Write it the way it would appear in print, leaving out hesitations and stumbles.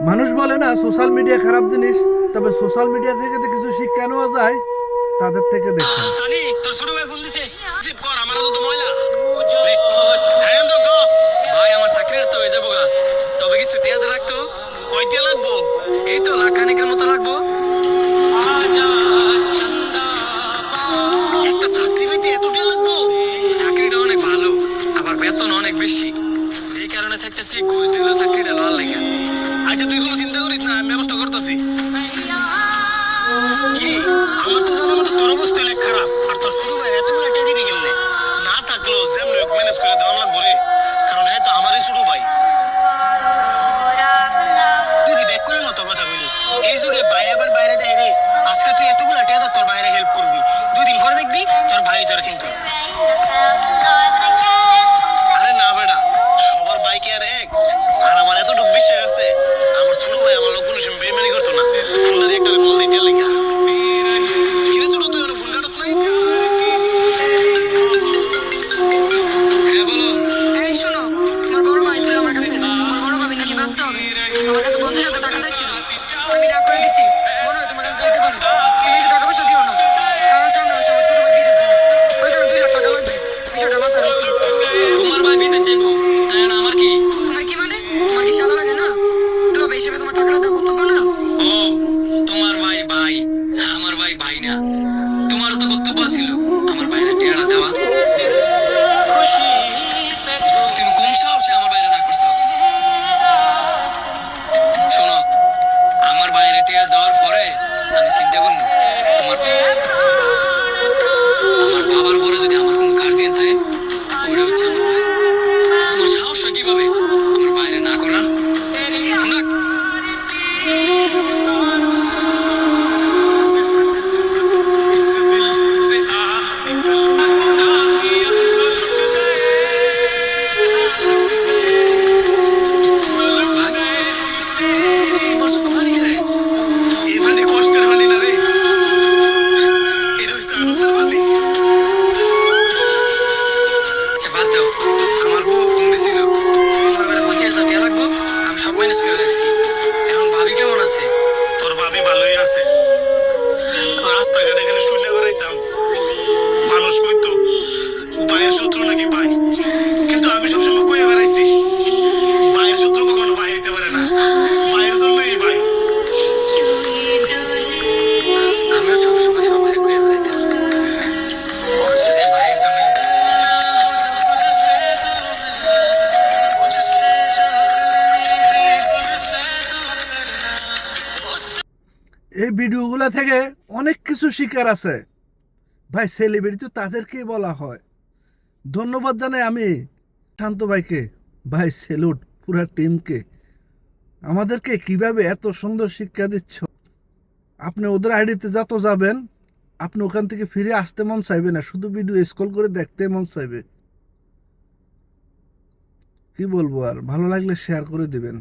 মানুষ বলে না সোশ্যাল মিডিয়া খারাপ জিনিস, তবে সোশ্যাল মিডিয়া থেকে তো কিছু শিক্ষা নেওয়া যায়। তাদের থেকে দেখেন। সানি তোর ছোট ভাই ফোন দিছে, রিসিভ কর। আমার তো ময়লা রে। হ্যাঁ তো গো ভাই, আমার চাকরির তো হয়ে যাবো গা। তবে কি ছুটি আছে লাগতো? কয়টা লাগবো? এই তো লাখখানেকের মতো লাগবো। একটা চাকরি পাইতে এতটা লাগবো? চাকরিটা অনেক ভালো, আবার বেতন অনেক বেশি। যেই কারণে চাইতেছি ঘুষ দিলেও চাকরিটা লওয়ার লাগে। আচ্ছা তুই কোনো চিন্তা করিস না, আমি ব্যবস্থা করতেছি। কি আমার তো জানার মতো তোর অবস্থা অনেক খারাপ, আর তোর শুরু ভাই এতগুলো টাকা দিবি গেলে না থাকলেও যেমন ম্যানেজ করে দেওয়া লাগবো রে, কারণ হ্যাঁ তো আমারই শুরু ভাই। তুই কি ব্যাক করে মতো কথা বলি? এই যুগে ভাই আবার বাইরে দেয় রে। আজকে তুই এতগুলো টাকা তোর বাইরে হেল্প করবি, 2 দিন পরে দেখবি তোর ভাই তোর চিন্তা। আরে না বেটা, সবার বাইকে আর এক। আর আমার এতটুকু বিশ্বাস আছে, আমার ছোট ভাই আমার লোক কোনো সময় বেইমানি করতো না। ফোনটা দিয়ে একটা কল দিতে লেখা। কিরে ছোট, তুই অনেক ফোন কাটস নাই? হ্যাঁ বলো। এই শোনো, তোমার বড় ভাই ছিল আমার কাছে। তোমার বড় ভাবি নাকি বাচ্চা হবে। আমার কাছে 50,000 টাকা চাইছিল, আমি রাগ করে দিছি। মনে হয় তোমার কাছে চাইতে পারি, তুমি কিছু টাকা পয়সা দিও না, কারণ সামনে মাসে আমার ছোট ভাই বিদেশ যাবে। ওই কারণে 2 লাখ টাকা লাগবে। বিষয়টা মাথায় রাখো। তোমার ভাই বিদেশ যাইবো, তাই না? আমার কি? তোমার কি মানে? তোমার কি শালা লাগে না? তোমার ভাই হিসেবে তোমার টাকাটা দেওয়া কর্তব্য না? ও, তোমার ভাই ভাই, আমার ভাই ভাই না। তোমারও তো কর্তব্য ছিল আমার বাইরে টেয়ারা দেওয়া। তুমি কোন সাহসে আমার বাইরে না করছো? শোনো, আমার বাইরে টেয়ার দেওয়ার পরে আমি চিন্তা করবো তোমার আমার বাবার পরে যদি আমার কোনো গার্জিয়ান থাকে, ওইটা হচ্ছে আমার ভাই। তোমার সাহস হয় কিভাবে আমার বাইরে না করার? শোনা, এই পানি কষ্টের পানি না রে, এটা হচ্ছে আনন্দের পানি। আচ্ছা বাদ দাও, আমার বউ ফোন দিছিল, তোমার বেলা 50,000 টাকা লাগবো, আমি সব ম্যানেজ করে রাখছি। এখন ভাবি কেমন আছে? তোর ভাবি ভালোই আছে। রাস্তাঘাটে এখানে শুনে বেড়াইতাম, মানুষ কইতো ভাইয়ের শত্রু নাকি ভাই, কিন্তু আমি সবসময় কয়ে বেড়াইছি ভাইয়ের শত্রু কখনো ভাই হইতে পারে না, ভাইয়ের জন্যই ভাই। আমিও সবসময় সবাই কয়ে বেড়াইতাম যে ভাইয়ের জন্যই। এই ভিডিওগুলো থেকে অনেক কিছু শিকার আছে ভাই। সেলিব্রিটি তো তাদেরকেই বলা হয়। ধন্যবাদ জানাই আমি শান্ত ভাইকে, ভাই সেলুট পুরা টিমকে। আমাদেরকে কিভাবে এত সুন্দর শিক্ষা দিচ্ছ। আপনি ওদের আইডিতে যত যাবেন, আপনি ওখান থেকে ফিরে আসতে মন চাইবে না, শুধু ভিডিও স্ক্রল করে দেখতে মন চাইবে। কি বলবো আর, ভালো লাগলে শেয়ার করে দিবেন।